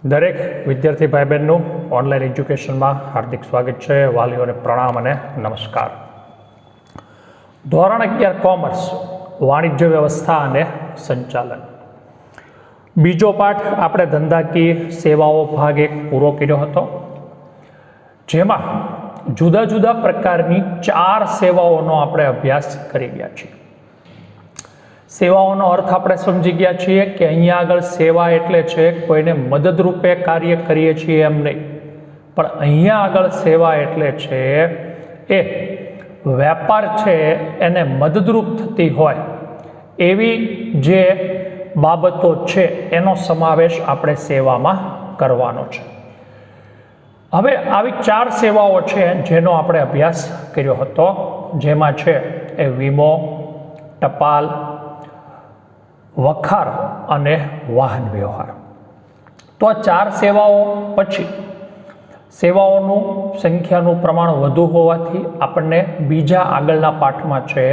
દરેક વિદ્યાર્થી ભાઈ બહેનનું ઓનલાઈન એજ્યુકેશનમાં હાર્દિક સ્વાગત છે. વાલીઓને પ્રણામ અને નમસ્કાર. ધોરણ 11 કોમર્સ વાણિજ્ય વ્યવસ્થા અને સંચાલન બીજો પાઠ આપણે ધંધાકીય સેવાઓ ભાગ 1 પૂરો કર્યો હતો, જેમાં જુદા જુદા પ્રકારની 4 સેવાઓનો આપણે અભ્યાસ કરી ગયા છીએ. સેવાઓનો અર્થ આપણે સમજી ગયા છીએ કે અહીંયા આગળ સેવા એટલે છે કોઈને મદદરૂપે કાર્ય કરીએ છીએ એમ નહીં, પણ અહીંયા આગળ સેવા એટલે છે એ વેપાર છે એને મદદરૂપ થતી હોય એવી જે બાબતો છે એનો સમાવેશ આપણે સેવામાં કરવાનો છે. હવે આવી 4 સેવાઓ છે જેનો આપણે અભ્યાસ કર્યો હતો, જેમાં છે એ વીમો, ટપાલ, વખાર અને વાહન વ્યવહાર. તો આ 4 સેવાઓ પછી સેવાઓનું સંખ્યાનું પ્રમાણ વધુ હોવાથી આપણને બીજા આગળના પાઠમાં છે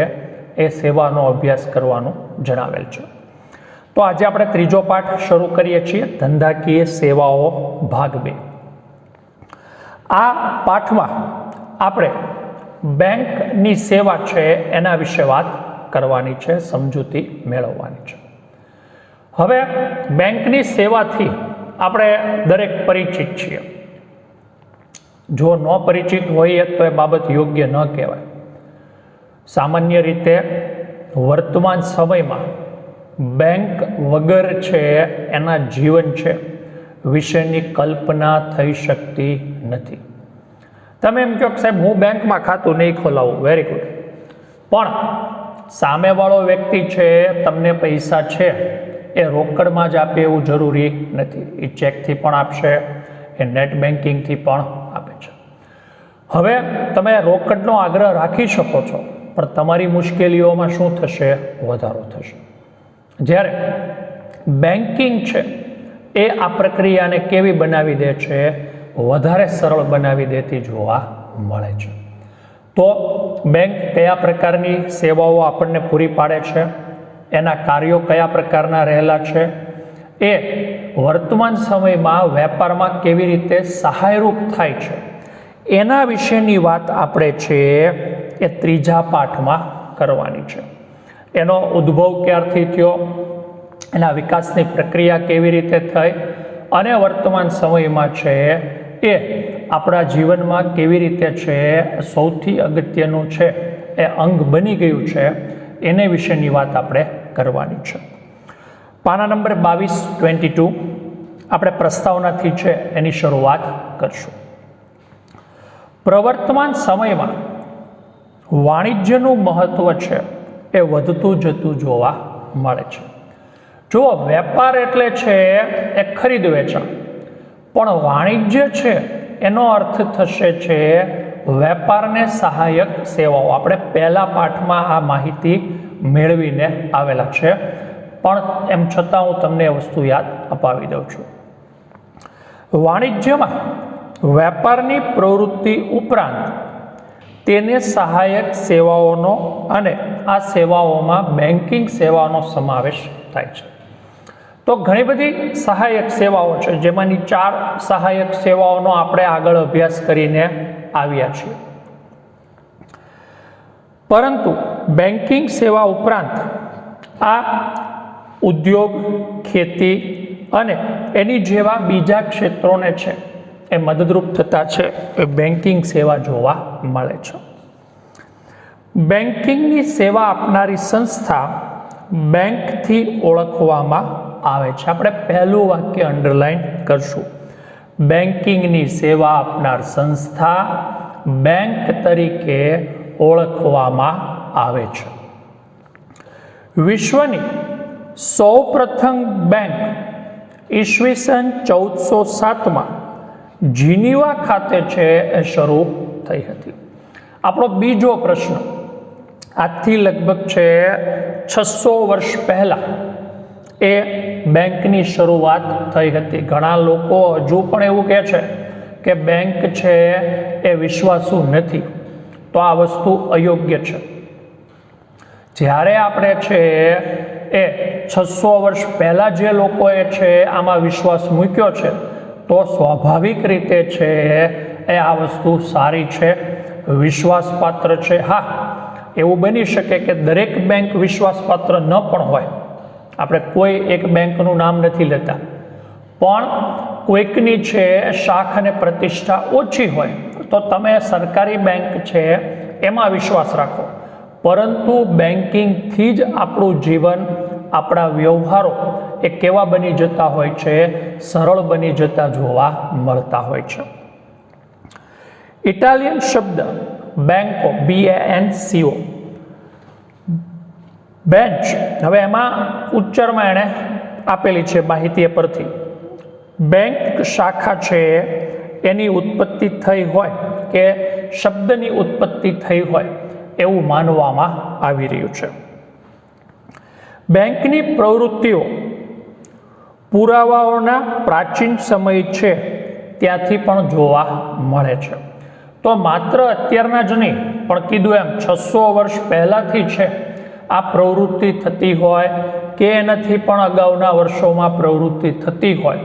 એ સેવાનો અભ્યાસ કરવાનું જણાવેલ છે. તો આજે આપણે ત્રીજો પાઠ શરૂ કરીએ છીએ, ધંધાકીય સેવાઓ ભાગ 2. આ પાઠમાં આપણે બેંકની સેવા છે એના વિશે વાત કરવાની છે, સમજૂતી મેળવવાની છે. હવે બેંકની સેવાથી આપણે દરેક પરિચિત છીએ. જો ન પરિચિત હોઈએ તો એ બાબત યોગ્ય ન કહેવાય. સામાન્ય રીતે વર્તમાન સમયમાં બેંક વગર છે એના જીવન છે વિશેની કલ્પના થઈ શકતી નથી. તમે એમ કહો કે સાહેબ હું બેંકમાં ખાતું નહીં ખોલાવું, વેરી ગુડ, પણ સામેવાળો વ્યક્તિ છે તમને પૈસા છે એ રોકડમાં જ આપે એવું જરૂરી નથી. એ ચેકથી પણ આપશે, એ નેટ બેન્કિંગથી પણ આપે છે. હવે તમે રોકડનો આગ્રહ રાખી શકો છો, પણ તમારી મુશ્કેલીઓમાં શું થશે? વધારો થશે. જ્યારે બેન્કિંગ છે એ આ પ્રક્રિયાને કેવી બનાવી દે છે? વધારે સરળ બનાવી દેતી જોવા મળે છે. તો બેંક કયા પ્રકારની સેવાઓ આપણને પૂરી પાડે છે, એના કાર્યો કયા પ્રકારના રહેલા છે, એ વર્તમાન સમયમાં વેપારમાં કેવી રીતે સહાયરૂપ થાય છે, એના વિશેની વાત આપણે છે એ ત્રીજા પાઠમાં કરવાની છે. એનો ઉદ્ભવ ક્યારથી થયો, એના વિકાસની પ્રક્રિયા કેવી રીતે થઈ અને વર્તમાન સમયમાં છે એ આપણા જીવનમાં કેવી રીતે છે સૌથી અગત્યનું છે એ અંગ બની ગયું છે, એને વિશેની વાત આપણે કરવાની છે. પાના નંબર 22 આપણે પ્રસ્તાવનાથી છે એની શરૂઆત કરશું. પ્રવર્તમાન સમયમાં વાણિજ્યનું મહત્વ છે એ વધતું જતું જોવા મળે છે. જો વેપાર એટલે છે એ ખરીદ વેચાણ, પણ વાણિજ્ય છે એનો અર્થ થશે છે વેપારને સહાયક સેવાઓ. આપણે પહેલા પાઠમાં આ માહિતી મેળવીને આવેલા છે, પણ એમ છતાં હું તમને એ વસ્તુ યાદ અપાવી દઉં છું. વાણિજ્યમાં વેપારની પ્રવૃત્તિ ઉપરાંત તેને સહાયક સેવાઓનો અને આ સેવાઓમાં બેન્કિંગ સેવાનો સમાવેશ થાય છે. તો ઘણી બધી સહાયક સેવાઓ છે, જેમાંની 4 સહાયક સેવાઓનો આપણે આગળ અભ્યાસ કરીને આવ્યા છીએ. પરંતુ બેન્કિંગ સેવા ઉપરાંત આ ઉદ્યોગ, ખેતી અને એની જેવા બીજા ક્ષેત્રોને છે એ મદદરૂપ થતા છે એ બેન્કિંગ સેવા જોવા મળે છે. બેન્કિંગની સેવા આપનારી સંસ્થા બેંકથી ઓળખવામાં આવે છે. આપણે પહેલું વાક્ય અંડરલાઈન કરશું. બેન્કિંગની સેવા આપનાર સંસ્થા બેંક તરીકે ઓળખવામાં આવે છે. વિશ્વની સૌપ્રથમ બેંક ઈસવીસન 1407માં જીનીવા ખાતે છે એ શરૂ થઈ હતી. આપણો બીજો પ્રશ્ન, આજથી લગભગ છે 600 વર્ષ પહેલા એ બેંકની શરૂઆત થઈ હતી. ઘણા લોકો હજુ પણ એવું કહે છે કે બેંક છે એ વિશ્વાસુ નથી, તો આ વસ્તુ અયોગ્ય છે. જ્યારે આપણે છે એ 600 વર્ષ પહેલા જે લોકોએ છે આમાં વિશ્વાસ મૂક્યો છે તો સ્વાભાવિક રીતે છે એ આ વસ્તુ સારી છે, વિશ્વાસપાત્ર છે. હા, એવું બની શકે કે દરેક બેંક વિશ્વાસપાત્ર ન પણ હોય. આપણે કોઈ એક બેંકનું નામ નથી લેતા, પણ કોઈકની છે શાખ અને પ્રતિષ્ઠા ઓછી હોય તો તમે સરકારી બેંક છે એમાં વિશ્વાસ રાખો. પરંતુ બેન્કિંગથી જ આપણું જીવન, આપણા વ્યવહારો એ કેવા બની જતા હોય છે? સરળ બની જતા જોવા મળતા હોય છે. ઇટાલિયન શબ્દ બેન્કો, BANCO, બેન્ચ. હવે એમાં ઉચ્ચારમાં એણે આપેલી છે માહિતી પરથી. બેંક શાખા છે એની ઉત્પત્તિ થઈ હોય કે શબ્દની ઉત્પત્તિ થઈ હોય એવું માનવામાં આવી રહ્યું છે. બેંકની પ્રવૃત્તિઓ પુરાવાઓના પ્રાચીન સમય છે ત્યાંથી પણ જોવા મળે છે. તો માત્ર અત્યારના જ નહીં, પણ કીધું એમ 600 વર્ષ પહેલાંથી છે આ પ્રવૃત્તિ થતી હોય કે એનાથી પણ અગાઉના વર્ષોમાં પ્રવૃત્તિ થતી હોય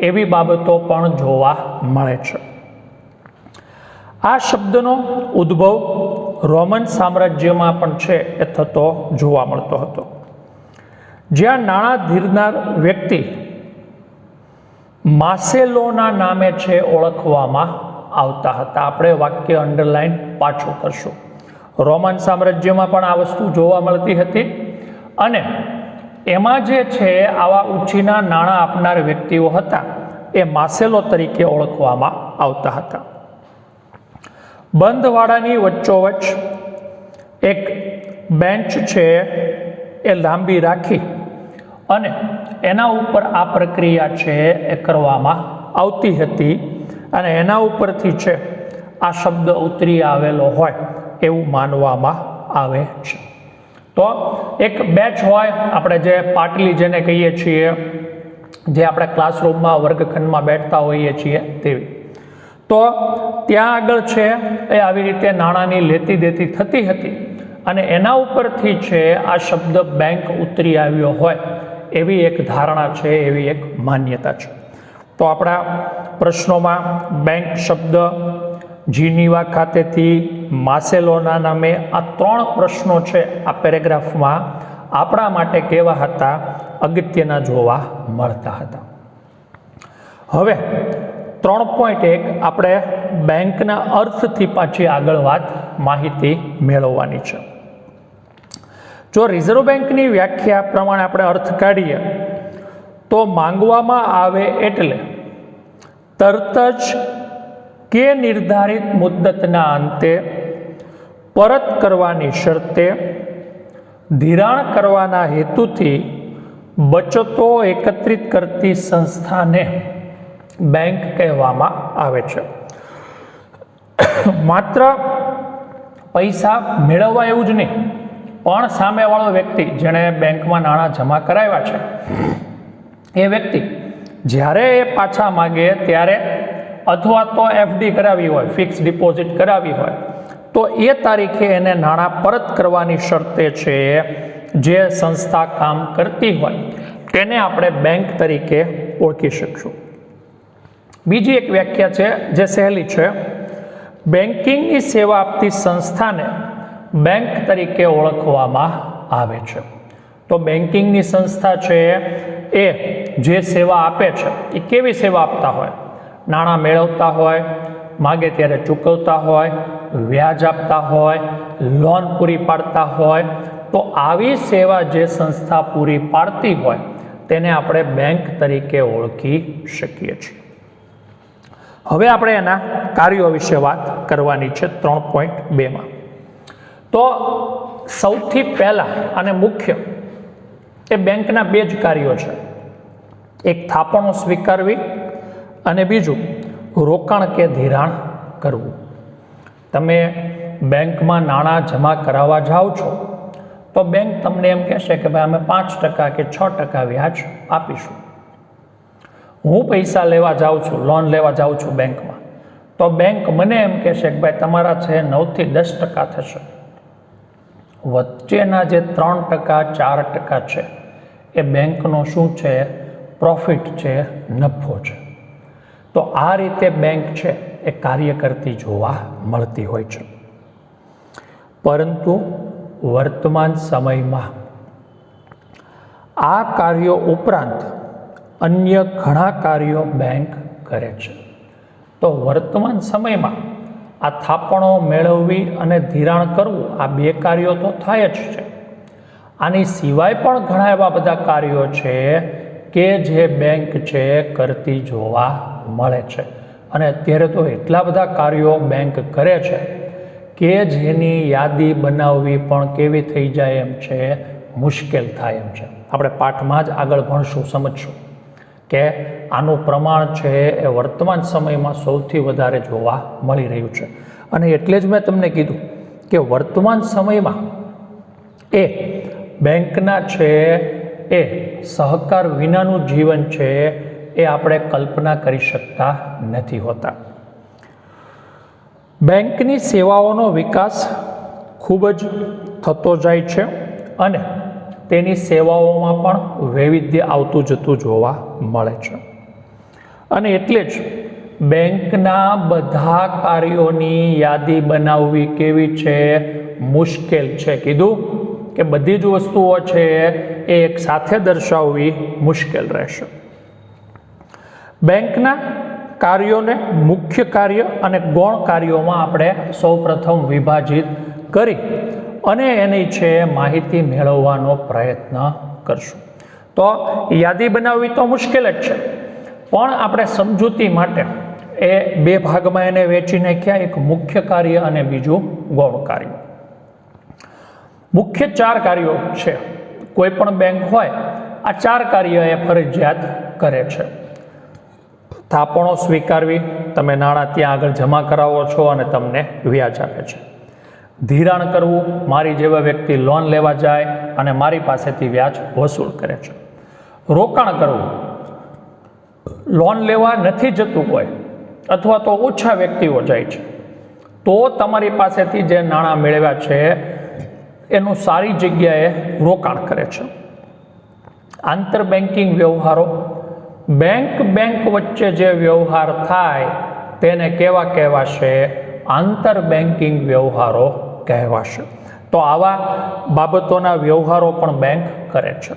એવી બાબતો પણ જોવા મળે છે. આ શબ્દનો ઉદ્ભવ રોમન સામ્રાજ્યમાં પણ છે એ થતો જોવા મળતો હતો, જ્યાં નાણાં ધીરનાર વ્યક્તિ માસેલોના નામે છે ઓળખવામાં આવતા હતા. આપણે વાક્ય અંડરલાઈન પાછું કરશું. રોમન સામ્રાજ્યમાં પણ આ વસ્તુ જોવા મળતી હતી અને એમાં જે છે આવા ઉછીના નાણાં આપનાર વ્યક્તિઓ હતા એ માસેલો તરીકે ઓળખવામાં આવતા હતા. બંધવાડાની વચ્ચોવચ્ચ એક બેન્ચ છે એ લાંબી રાખી અને એના ઉપર આ પ્રક્રિયા છે એ કરવામાં આવતી હતી અને એના ઉપરથી છે આ શબ્દ ઉતરી આવેલો હોય એવું માનવામાં આવે છે. તો એક બેચ હોય, આપણે જે પાટલી જેને કહીએ છીએ, જે આપણે ક્લાસરૂમમાં વર્ગખંડમાં બેઠતા હોઈએ છીએ તેવી. તો ત્યાં આગળ છે એ આવી રીતે નાણાંની લેતી દેતી થતી હતી અને એના ઉપરથી છે આ શબ્દ બેંક ઉતરી આવ્યો હોય એવી એક ધારણા છે, એવી એક માન્યતા છે. તો આપણા પ્રશ્નોમાં બેંક શબ્દ, જીનીવા ખાતેથી માસેલોના નામે, આ 3 પ્રશ્નો છે આ પેરેગ્રાફમાં આપણા માટે કેવા હતા? અગત્યના જોવા મળતા હતા. હવે 3.1 આપણે બેંકના અર્થથી પાછી આગળ માહિતી મેળવવાની છે. જો રિઝર્વ બેંકની વ્યાખ્યા પ્રમાણે આપણે અર્થ કાઢીએ તો માંગવામાં આવે એટલે તરત જ કે નિર્ધારિત મુદ્દતના અંતે પરત કરવાની શરતે ધિરાણ કરવાના હેતુથી બચતો એકત્રિત કરતી સંસ્થાને બેંક કહેવામાં આવે છે. માત્ર પૈસા મેળવવા એવું જ નહીં, પણ સામેવાળો વ્યક્તિ જેણે બેંકમાં નાણાં જમા કરાવ્યા છે એ વ્યક્તિ જ્યારે એ પાછા માગે ત્યારે, અથવા તો FD કરાવી હોય, ફિક્સ ડિપોઝિટ કરાવી હોય, તો એ તારીખે એને નાણાં પરત કરવાની શરતે છે જે સંસ્થા કામ કરતી હોય તેને આપણે બેંક તરીકે ઓળખી શકશું. બીજી એક વ્યાખ્યા છે જે સહેલી છે. બેન્કિંગની સેવા આપતી સંસ્થાને બેંક તરીકે ઓળખવામાં આવે છે. તો બેન્કિંગની સંસ્થા છે એ જે સેવા આપે છે એ કેવી સેવા આપતા હોય? નાણાં મેળવતા હોય, માગે ત્યારે ચૂકવતા હોય, વ્યાજ આપતા હોય, લોન પૂરી પાડતા હોય. તો આવી સેવા જે સંસ્થા પૂરી પાડતી હોય તેને આપણે બેંક તરીકે ઓળખી શકીએ છીએ. હવે આપણે એના કાર્યો વિશે વાત કરવાની છે 3.2માં. તો સૌથી પહેલા અને મુખ્ય એ બેંકના 2 જ કાર્યો છે. એક થાપણો સ્વીકારવી અને બીજું રોકાણ કે ધિરાણ કરવું. તમે બેંકમાં નાણાં જમા કરાવવા જાઓ છો તો બેંક તમને એમ કહેશે કે ભાઈ અમે 5% કે 6% વ્યાજ આપીશું. હું પૈસા લેવા જાઉં છું, લોન લેવા જાઉં છું બેંકમાં, તો બેંક મને એમ કહેશે કે ભાઈ તમારા છે 9 થી 10% થશે. વચ્ચેના જે 3% 4% છે એ બેંકનો શું છે? પ્રોફિટ છે, નફો છે. તો આ રીતે બેંક છે એ કાર્ય કરતી જોવા મળતી હોય છે. પરંતુ વર્તમાન સમયમાં આ કાર્યો ઉપરાંત અન્ય ઘણા કાર્યો બેંક કરે છે. તો વર્તમાન સમયમાં આ થાપણો મેળવવી અને ધિરાણ કરવું, આ બે કાર્યો તો થાય જ છે. આની સિવાય પણ ઘણા એવા બધા કાર્યો છે કે જે બેંક છે કરતી જોવા મળે છે. અને અત્યારે તો એટલા બધા કાર્યો બેંક કરે છે કે જેની યાદી બનાવવી પણ કેવી થઈ જાય એમ છે, મુશ્કેલ થાય એમ છે. આપણે પાઠમાં જ આગળ ભણશું, સમજશું કે આનું પ્રમાણ છે એ વર્તમાન સમયમાં સૌથી વધારે જોવા મળી રહ્યું છે. અને એટલે જ મેં તમને કીધું કે વર્તમાન સમયમાં એ બેંકના છે એ સહકાર વિનાનું જીવન છે એ આપણે કલ્પના કરી શકતા નથી હોતા. બેંકની સેવાઓનો વિકાસ ખૂબ જ થતો જાય છે અને તેની સેવાઓમાં પણ વૈવિધ્ય આવતું જતું જોવા મળે છે. અને એટલે જ બેંકના બધા કાર્યોની યાદી બનાવવી કેવી છે, મુશ્કેલ છે. કીધું કે બધી જ વસ્તુઓ છે એ એક સાથે દર્શાવવી મુશ્કેલ રહેશે. બેંકના કાર્યોને મુખ્ય કાર્ય અને ગૌણ કાર્યોમાં આપણે સૌપ્રથમ વિભાજિત કરી અને એની છે માહિતી મેળવવાનો પ્રયત્ન કરશું. તો યાદી બનાવવી તો મુશ્કેલ જ છે, પણ આપણે સમજૂતી માટે એ બે ભાગમાં એને વેચી નાખ્યા, એક મુખ્ય કાર્ય અને બીજું ગૌણ કાર્ય. મુખ્ય 4 કાર્યો છે. કોઈ પણ બેંક હોય આ 4 કાર્ય એ ફરજિયાત કરે છે. થાપણો સ્વીકારવી, તમે નાણાં ત્યાં આગળ જમા કરાવો છો અને તમને વ્યાજ આપે છે. ધિરાણ કરવું, મારી જેવા વ્યક્તિ લોન લેવા જાય અને મારી પાસેથી વ્યાજ વસૂલ કરે છે. રોકાણ કરવું, લોન લેવા નથી જતું કોઈ અથવા તો ઓછા વ્યક્તિઓ જાય છે તો તમારી પાસેથી જે નાણાં મેળવ્યા છે એનું સારી જગ્યાએ રોકાણ કરે છે. આંતર બેન્કિંગ વ્યવહારો, બેંક વચ્ચે જે વ્યવહાર થાય તેને કેવા કહેવાશે? આંતર બેન્કિંગ વ્યવહારો કહેવાશે. તો આવા બાબતોના વ્યવહારો પણ બેંક કરે છે.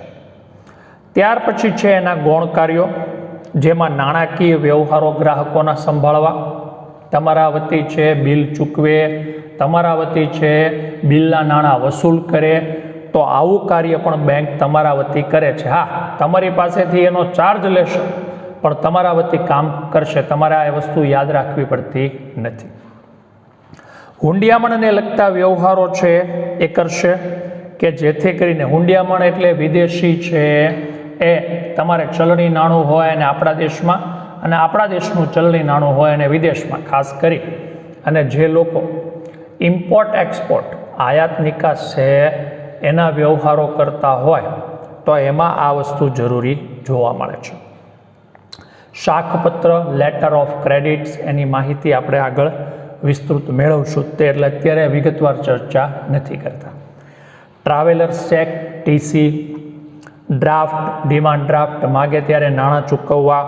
ત્યાર પછી છે એના ગૌણ કાર્યો, જેમાં નાણાકીય વ્યવહારો ગ્રાહકોના સંભાળવા, તમારા વતી છે બિલ ચૂકવે, તમારા વતી છે બિલના નાણાં વસૂલ કરે. તો આવું કાર્ય પણ બેંક તમારા વતી કરે છે. હા, તમારી પાસેથી એનો ચાર્જ લેશે પણ તમારા વતી કામ કરશે. તમારે આ વસ્તુ યાદ રાખવી પડતી નથી. હુંડિયામણને લગતા વ્યવહારો છે એ કરશે કે જેથી કરીને હુંડિયામણ એટલે વિદેશી છે એ તમારે ચલણી નાણું હોય અને આપણા દેશમાં, અને આપણા દેશનું ચલણી નાણું હોય અને વિદેશમાં, ખાસ કરી અને જે લોકો ઇમ્પોર્ટ એક્સપોર્ટ આયાત નિકાસ છે એના વ્યવહારો કરતા હોય તો એમાં આ વસ્તુ જરૂરી જોવા મળે છે. શાખપત્ર, લેટર ઓફ ક્રેડિટ્સ, એની માહિતી આપણે આગળ વિસ્તૃત મેળવશું તે એટલે અત્યારે વિગતવાર ચર્ચા નથી કરતા. Travellers check, TC, draft, demand draft, માગે ત્યારે નાણાં ચૂકવવા,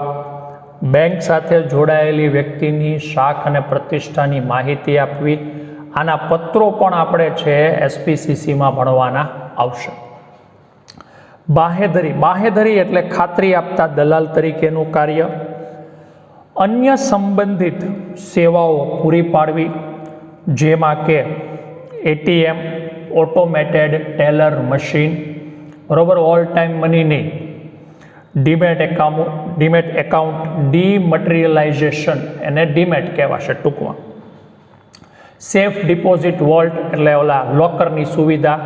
બેંક સાથે જોડાયેલી વ્યક્તિની શાખ અને પ્રતિષ્ઠાની માહિતી આપવી. આના પત્રો પણ આપણે છે એસપીસીસીમાં ભણવાના આવશે. બાહેધરી એટલે ખાતરી આપતા દલાલ તરીકેનું કાર્ય. અન્ય સંબંધિત સેવાઓ પૂરી પાડવી, જેમાં કે એટીએમ, ઓટોમેટેડ ટેલર મશીન, બરોબર, ઓલ ટાઈમ મની નહીં, ડીમેટ એકાઉન્ટ, ડીમટીરિયલાઇઝેશન, એને ડીમેટ કહેવાશે ટૂંકમાં. સેફ ડિપોઝિટ વોલ્ટ એટલે ઓલા લોકરની સુવિધા.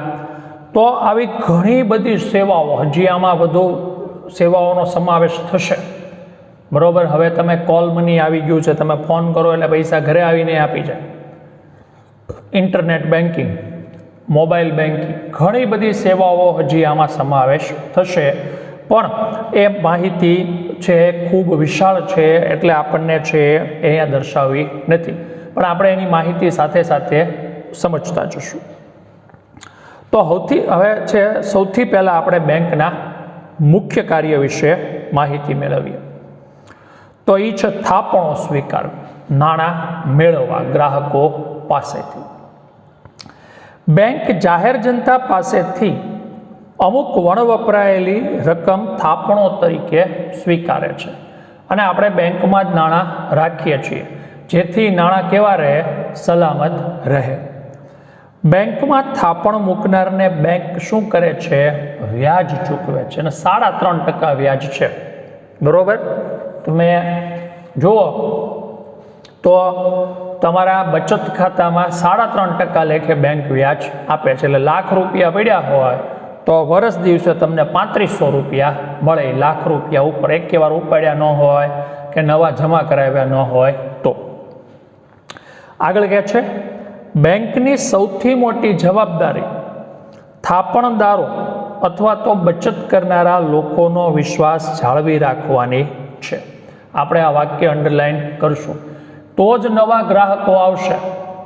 તો આવી ઘણી બધી સેવાઓ, હજી આમાં વધુ સેવાઓનો સમાવેશ થશે, બરોબર. હવે તમે કોલ મની આવી ગયું છે, તમે ફોન કરો એટલે પૈસા ઘરે આવીને આપી જાય. ઇન્ટરનેટ બેન્કિંગ, મોબાઈલ બેન્કિંગ, ઘણી બધી સેવાઓ હજી આમાં સમાવેશ થશે, પણ એ માહિતી છે ખૂબ વિશાળ છે એટલે આપણને છે અહીંયા દર્શાવવી નથી, પણ આપણે એની માહિતી સાથે સાથે સમજતા જશું. તો હવે છે સૌથી પહેલાં આપણે બેંકના મુખ્ય કાર્ય વિશે માહિતી મેળવીએ. તો એ છે થાપણો સ્વીકારવી, નાણાં મેળવવા ગ્રાહકો પાસેથી. બેંક જાહેર જનતા પાસેથી અમુક વણવપરાયેલી રકમ થાપણો તરીકે સ્વીકારે છે અને આપણે બેંકમાં જ નાણાં રાખીએ છીએ, જેથી નાણાં કેવા રહે? સલામત રહે. બેંકમાં થાપણ મૂકનારને બેંક શું કરે છે? વ્યાજ ચૂકવે છે અને 3.5% વ્યાજ છે. બરોબર? તમે જુઓ તો તમારા બચત ખાતામાં 3.5% લેખે બેંક વ્યાજ આપે છે. એટલે ₹1,00,000 પડ્યા હોય તો વર્ષ દિવસે તમને 3500 રૂપિયા મળે. ₹1,00,000 ઉપર એક વાર ઉપાડ્યા ન હોય કે નવા જમા કરાવ્યા ન હોય તો. આગળ કહે છે, બેંકની સૌથી મોટી જવાબદારી થાપણદારો અથવા તો બચત કરનારા લોકોનો વિશ્વાસ જાળવી રાખવાની છે. આપણે આ વાક્ય અંડરલાઈન કરશું. તો જ નવા ગ્રાહકો આવશે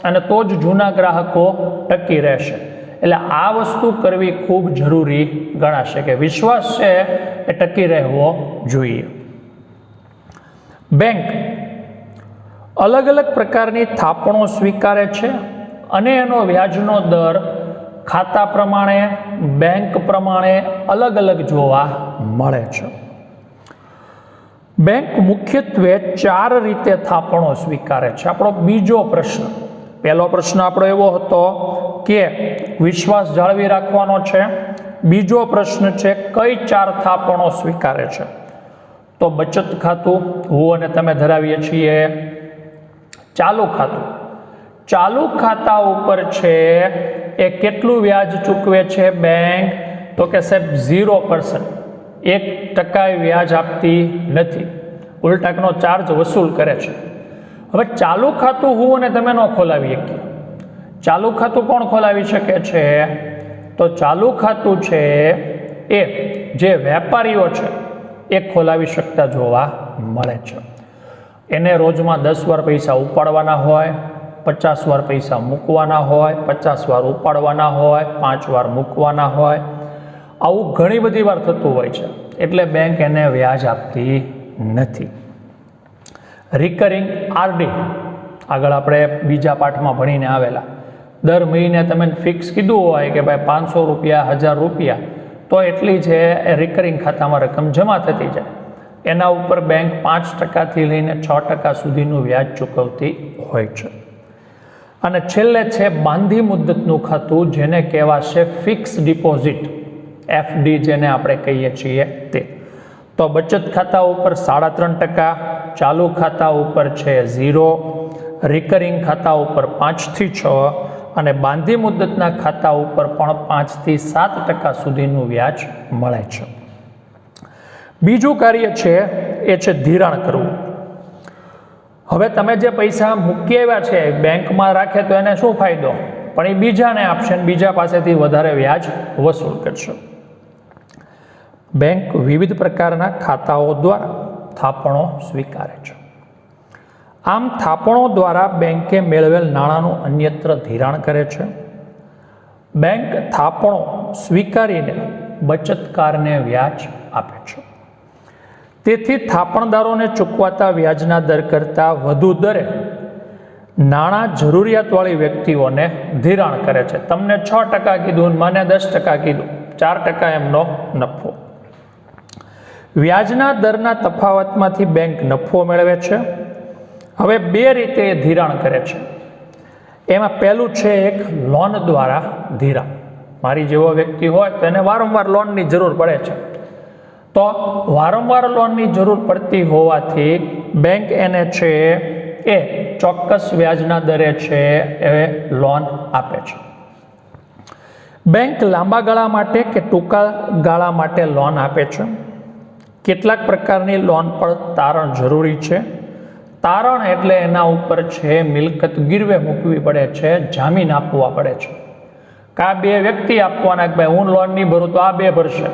અને તો જ જૂના ગ્રાહકો ટકી રહેશે. એટલે આ વસ્તુ કરવી ખૂબ જરૂરી ગણાશે કે વિશ્વાસ છે એ ટકી રહેવો જોઈએ. બેંક અલગ અલગ પ્રકારની થાપણો સ્વીકારે છે અને એનો વ્યાજનો દર ખાતા પ્રમાણે, બેંક પ્રમાણે અલગ અલગ જોવા મળે છે. બેંક મુખ્યત્વે 4 રીતે થાપણો સ્વીકારે છે. આપણો બીજો પ્રશ્ન, પહેલો પ્રશ્ન આપણો એવો હતો કે વિશ્વાસ જાળવી રાખવાનો છે. બીજો પ્રશ્ન છે કઈ 4 થાપણો સ્વીકારે છે? તો બચત ખાતું હું અને તમે ધરાવીએ છીએ. ચાલુ ખાતું, ચાલુ ખાતા ઉપર છે એ કેટલું વ્યાજ ચૂકવે છે બેંક? તો કે સાહેબ 0%, 1% વ્યાજ આપતી નથી, ઉલટાનો ચાર્જ વસૂલ કરે છે. હવે ચાલુ ખાતું હું અને તમે ન ખોલાવી શકીએ. ચાલુ ખાતું કોણ ખોલાવી શકે છે? તો ચાલુ ખાતું છે એ જે વેપારીઓ છે એ ખોલાવી શકતા જોવા મળે છે. એને રોજમાં 10 વાર પૈસા ઉપાડવાના હોય, 50 વાર પૈસા મૂકવાના હોય, 50 વાર ઉપાડવાના હોય, 5 વાર મૂકવાના હોય. આવું ઘણી બધી વાર થતું હોય છે. એટલે બેંક એને વ્યાજ આપતી નથી. રિકરિંગ આરડી આગળ આપણે બીજા પાઠમાં ભણીને આવેલા. દર મહિને તમે ફિક્સ કીધું હોય કે ભાઈ 500 રૂપિયા, 1000 રૂપિયા, તો એટલી છે એ રિકરિંગ ખાતામાં રકમ જમા થતી જાય. એના ઉપર બેંક 5% લઈને 6% સુધીનું વ્યાજ ચૂકવતી હોય છે. અને છેલ્લે છે બાંધી મુદ્દતનું ખાતું, જેને કહેવાશે ફિક્સ ડિપોઝિટ, FD જેને આપણે કહીએ છીએ તે. તો બચત ખાતા ઉપર 3.5%, ચાલુ ખાતા ઉપર છે 0, રિકરિંગ ખાતા ઉપર 5 થી 6 અને બાંધી મુદ્દતના ખાતા ઉપર પણ 5 થી 7% સુધીનું વ્યાજ મળે છે. બીજું કાર્ય છે એ છે ધિરાણ કરવું. હવે તમે જે પૈસા મૂકી આવ્યા છે બેંકમાં રાખે તો એને શું ફાયદો? પણ એ બીજાને આપશે અને બીજા પાસેથી વધારે વ્યાજ વસૂલ કરશે. બેંક વિવિધ પ્રકારના ખાતાઓ દ્વારા થાપણો સ્વીકારે છે. આમ થાપણો દ્વારા બેંકે મેળવેલ નાણાંનું અન્યત્ર ધિરાણ કરે છે. બેંક થાપણો સ્વીકારીને બચતકારને વ્યાજ આપે છે. તેથી થાપણદારોને ચૂકવાતા વ્યાજના દર કરતાં વધુ દરે નાણાં જરૂરિયાતવાળી વ્યક્તિઓને ધિરાણ કરે છે. તમને 6% કીધું, મને 10% કીધું, 4% એમનો નફો. વ્યાજના દરના તફાવતમાંથી બેંક નફો મેળવે છે. હવે 2 રીતે એ ધિરાણ કરે છે. એમાં પહેલું છે એક લોન દ્વારા ધિરાણ. મારી જેવો વ્યક્તિ હોય તો એને વારંવાર લોનની જરૂર પડે છે. તો વારંવાર લોનની જરૂર પડતી હોવાથી બેંક એને છે એ ચોક્કસ વ્યાજના દરે છે એ લોન આપે છે. બેંક લાંબા ગાળા માટે કે ટૂંકા ગાળા માટે લોન આપે છે. કેટલાક પ્રકારની લોન પર તારણ જરૂરી છે. તારણ એટલે એના ઉપર છે મિલકત ગીરવે મૂકવી પડે છે, જામીન આપવા પડે છે. કા 2 વ્યક્તિ આપવાના કે ભાઈ હું લોન નહીં ભરું તો આ 2 ભરશે,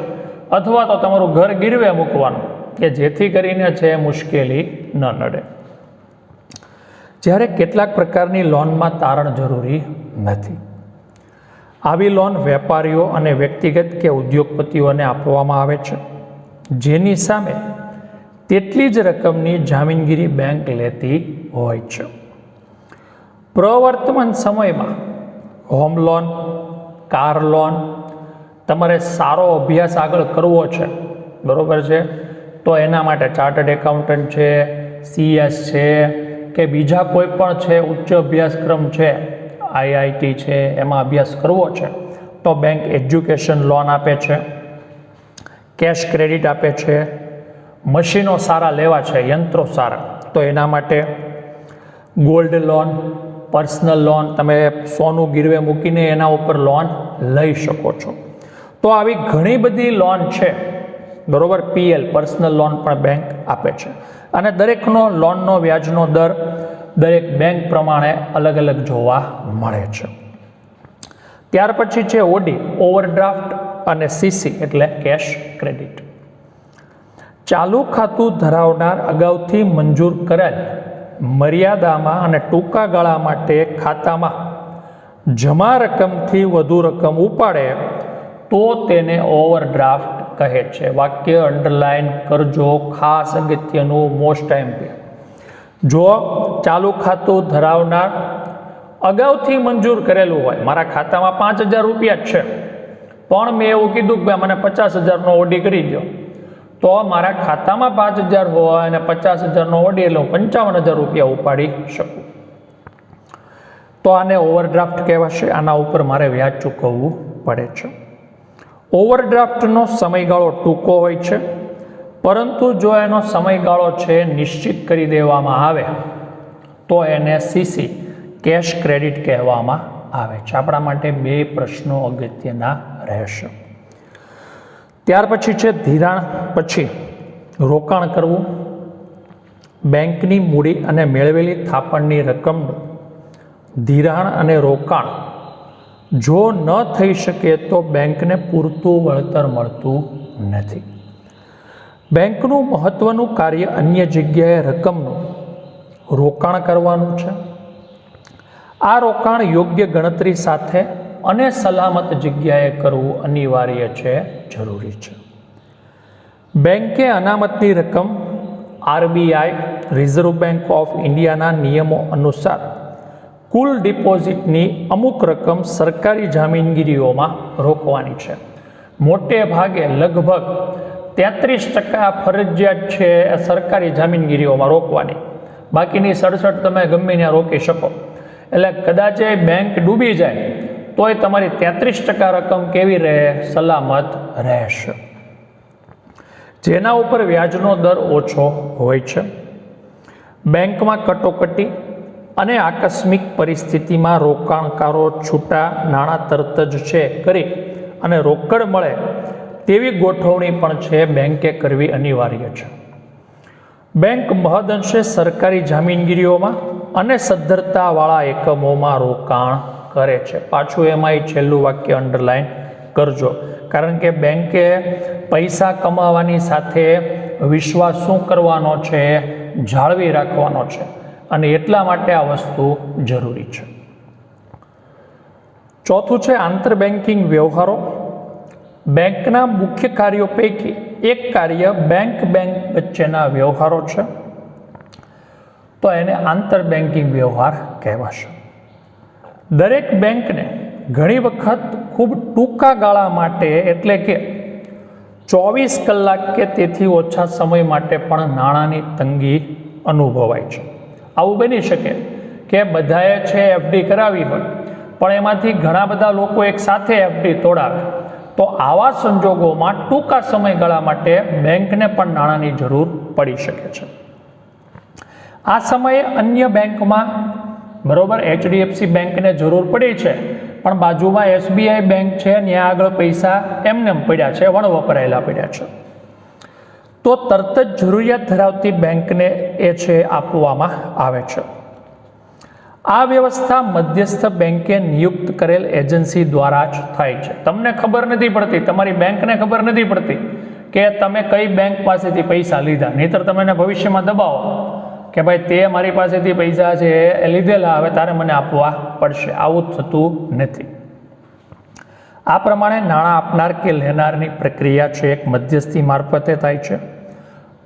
અથવા તો તમારું ઘર ગીરવે મૂકવાનું કે જેથી કરીને છે મુશ્કેલી ન નડે. જ્યારે કેટલાક પ્રકારની લોનમાં તારણ જરૂરી નથી. આવી લોન વેપારીઓ અને વ્યક્તિગત કે ઉદ્યોગપતિઓને આપવામાં આવે છે, જેની સામે તેટલી જ રકમની જામીનગીરી બેંક લેતી હોય છે. પ્રવર્તમાન સમયમાં હોમ લોન, કાર લોન, તમારે સારો અભ્યાસ આગળ કરવો છે, બરોબર છે, તો એના માટે ચાર્ટર્ડ એકાઉન્ટન્ટ છે, CS છે કે બીજા કોઈ પણ છે ઉચ્ચ અભ્યાસક્રમ છે, IIT છે, એમાં અભ્યાસ કરવો છે તો બેંક એજ્યુકેશન લોન આપે છે, કેશ ક્રેડિટ આપે છે. મશીનો સારા લેવા છે, યંત્રો સારા, તો એના માટે ગોલ્ડ લોન, પર્સનલ લોન, તમે સોનું ગીરવે મૂકીને એના ઉપર લોન લઈ શકો છો. તો આવી ઘણી બધી લોન છે, બરોબર. PL પર્સનલ લોન પણ બેંક આપે છે અને દરેકનો લોનનો વ્યાજનો દર દરેક બેંક પ્રમાણે અલગ અલગ જોવા મળે છે. ત્યાર પછી છે OD, ઓવરડ્રાફ્ટ, અને CC એટલે કેશ ક્રેડિટ. ચાલુ ખાતું ધરાવનાર અગાઉથી મંજૂર કરેલ મર્યાદામાં અને ટૂંકા ગાળા માટે ખાતામાં જમા રકમથી વધુ રકમ ઉપાડે તો તેને ઓવરડ્રાફ્ટ કહે છે. વાક્ય અંડરલાઇન કરજો, ખાસ અગત્યનું, મોસ્ટ MP. જો ચાલુ ખાતું ધરાવનાર અગાઉથી મંજૂર કરેલું હોય, મારા ખાતામાં 5,000 રૂપિયા જ છે પણ મેં એવું કીધું કે મને 50,000નો OD કરી દો, તો મારા ખાતામાં 5,000 હોય અને 50,000નો OD એટલે હું 55,000 રૂપિયા ઉપાડી શકું, તો આને ઓવરડ્રાફ્ટ કહેવાશે. આના ઉપર મારે વ્યાજ ચૂકવવું પડે છે. ઓવરડ્રાફ્ટનો સમયગાળો ટૂંકો હોય છે, પરંતુ જો એનો સમયગાળો છે નિશ્ચિત કરી દેવામાં આવે તો એને CC કેશ ક્રેડિટ કહેવામાં આવે છે. આપણા માટે બે પ્રશ્નો અગત્યના રહેશે. ત્યાર પછી છે ધિરાણ પછી રોકાણ કરવું. બેંકની મૂડી અને મેળવેલી થાપણની રકમનું ધિરાણ અને રોકાણ જો ન થઈ શકે તો બેંકને પૂરતું વળતર મળતું નથી. બેંકનું મહત્વનું કાર્ય અન્ય જગ્યાએ રકમનું રોકાણ કરવાનું છે. આ રોકાણ યોગ્ય ગણતરી સાથે અને સલામત જગ્યાએ કરવું અનિવાર્ય છે, જરૂરી છે. બેંકે અનામતની રકમ RBI રિઝર્વ બેંક ઓફ ઇન્ડિયાના નિયમો અનુસાર કુલ ડિપોઝિટની અમુક રકમ સરકારી જામીનગીરીઓમાં રોકવાની છે. મોટે ભાગે લગભગ 33% ફરજિયાત છે સરકારી જામીનગીરીઓમાં રોકવાની, બાકીની 67% તમે ગમે ત્યાં રોકી શકો. એટલે કદાચ એ બેંક ડૂબી જાય તોય તમારી 33% રકમ કેવી રહે? સલામત રહેશે, જેના ઉપર વ્યાજનો દર ઓછો હોય છે. બેંકમાં કટોકટી અને આકસ્મિક પરિસ્થિતિમાં રોકાણકારો છૂટા નાણાં તરત જ છે કરી અને રોકડ મળે તેવી ગોઠવણી પણ છે બેંકે કરવી અનિવાર્ય છે. બેંક મહદઅંશે સરકારી જામીનગીરીઓમાં અને સદ્ધરતાવાળા એકમોમાં રોકાણ કરે છે. પાછું એમાંય છેલ્લું વાક્ય અંડરલાઇન કરજો, કારણ કે બેંકે પૈસા કમાવાની સાથે વિશ્વાસ શું કરવાનો છે? જાળવી રાખવાનો છે, અને એટલા માટે આ વસ્તુ જરૂરી છે. ચોથું છે આંતર બેન્કિંગ વ્યવહારો. બેંકના મુખ્ય કાર્યો પૈકી એક કાર્ય બેંક વચ્ચેના વ્યવહારો છે, તો એને આંતર બેન્કિંગ વ્યવહાર કહેવાશે. દરેક બેંકને ઘણી વખત ખૂબ ટૂંકા ગાળા માટે, એટલે કે 24 કલાક કે તેથી ઓછા સમય માટે પણ નાણાંની તંગી અનુભવાય છે. આવું બની શકે કે બધાએ છે FD કરાવી હોય પણ એમાંથી ઘણા બધા લોકો એક સાથે FD તોડાવે, તો આવા સંજોગોમાં ટૂંકા સમયગાળા માટે બેંકને પણ નાણાંની જરૂર પડી શકે છે. આ સમયે અન્ય બેંકમાં, બરોબર, HDFC બેંકને જરૂર પડી છે પણ બાજુમાં SBI બેંક છે, ત્યાં આગળ પૈસા એમને પડ્યા છે, વપરાયેલા પડ્યા છે, તો તરત જ જરૂરિયાત ધરાવતી બેંકને એ છે આપવામાં આવે છે. આ વ્યવસ્થા મધ્યસ્થ બેંકે નિયુક્ત કરેલ એજન્સી દ્વારા જ થાય છે. તમને ખબર નથી પડતી, તમારી બેંકને ખબર નથી પડતી કે તમે કઈ બેંક પાસેથી પૈસા લીધા, નહીતર તમે એને ભવિષ્યમાં દબાવો કે ભાઈ તે મારી પાસેથી પૈસા છે એ લીધેલા, હવે તારે મને આપવા પડશે. આવું થતું નથી. આ પ્રમાણે નાણાં આપનાર કે લેનારની પ્રક્રિયા છે એક મધ્યસ્થી મારફતે થાય છે.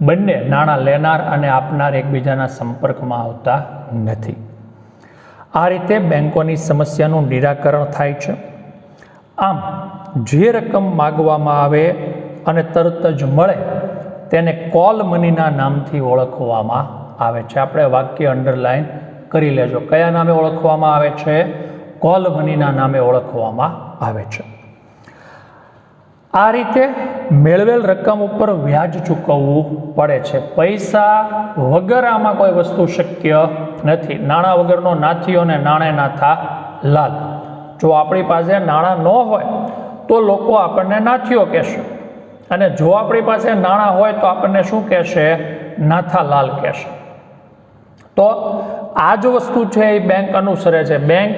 બંને નાણાં લેનાર અને આપનાર એકબીજાના સંપર્કમાં આવતા નથી. આ રીતે બેંકોની સમસ્યાનું નિરાકરણ થાય છે. આમ જે રકમ માગવામાં આવે અને તરત જ મળે તેને કોલ મનીના નામથી ઓળખવામાં આવે છે. આપણે વાક્ય અંડરલાઈન કરી લેજો. કયા નામે ઓળખવામાં આવે છે? કોલ મનીના નામે ઓળખવામાં આવે છે. આ રીતે મેળવેલ રકમ ઉપર વ્યાજ ચૂકવવું પડે છે. પૈસા વગર આમાં કોઈ વસ્તુ શક્ય નથી. નાણાં વગરનો નાથીઓ ને નાણે નાથા લાલ. જો આપણી પાસે નાણાં ન હોય તો લોકો આપણને નાથીઓ કહેશે, અને જો આપણી પાસે નાણાં હોય તો આપણને શું કહેશે? નાથા લાલ કહેશે. તો આ જ વસ્તુ છે એ બેંક અનુસરે છે. બેંક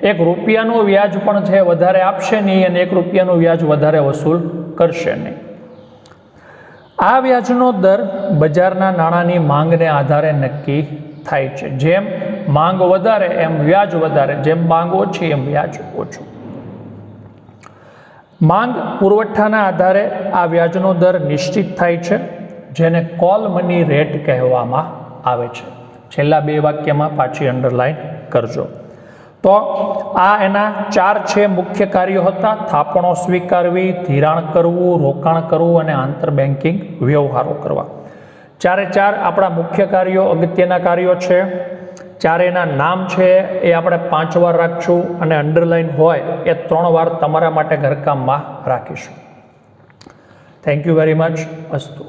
એક રૂપિયાનું વ્યાજ પણ છે વધારે આપશે નહીં અને 1 રૂપિયાનું વ્યાજ વધારે વસૂલ કરશે નહીં. આ વ્યાજનો દર બજારના નાણાંની માંગને આધારે નક્કી થાય છે. જેમ માંગ વધારે એમ વ્યાજ વધારે, જેમ માંગ ઓછી એમ વ્યાજ ઓછું. માંગ પુરવઠાના આધારે આ વ્યાજનો દર નિશ્ચિત થાય છે, જેને કોલ મની રેટ કહેવામાં આવે છે. છેલ્લા 2 વાક્યમાં પાછી અંડરલાઈન કરજો. તો આ એના 4 છે મુખ્ય કાર્યો હતા: થાપણો સ્વીકારવી, ધિરાણ કરવું, રોકાણ કરવું અને આંતર બેન્કિંગ વ્યવહારો કરવા. 4 આપણા મુખ્ય કાર્યો, અગત્યના કાર્યો છે. 4 એના નામ છે એ આપણે 5 વાર રાખશું અને અંડરલાઈન હોય એ 3 વાર તમારા માટે ઘરકામમાં રાખીશું. Thank you very much. અસ્તુ.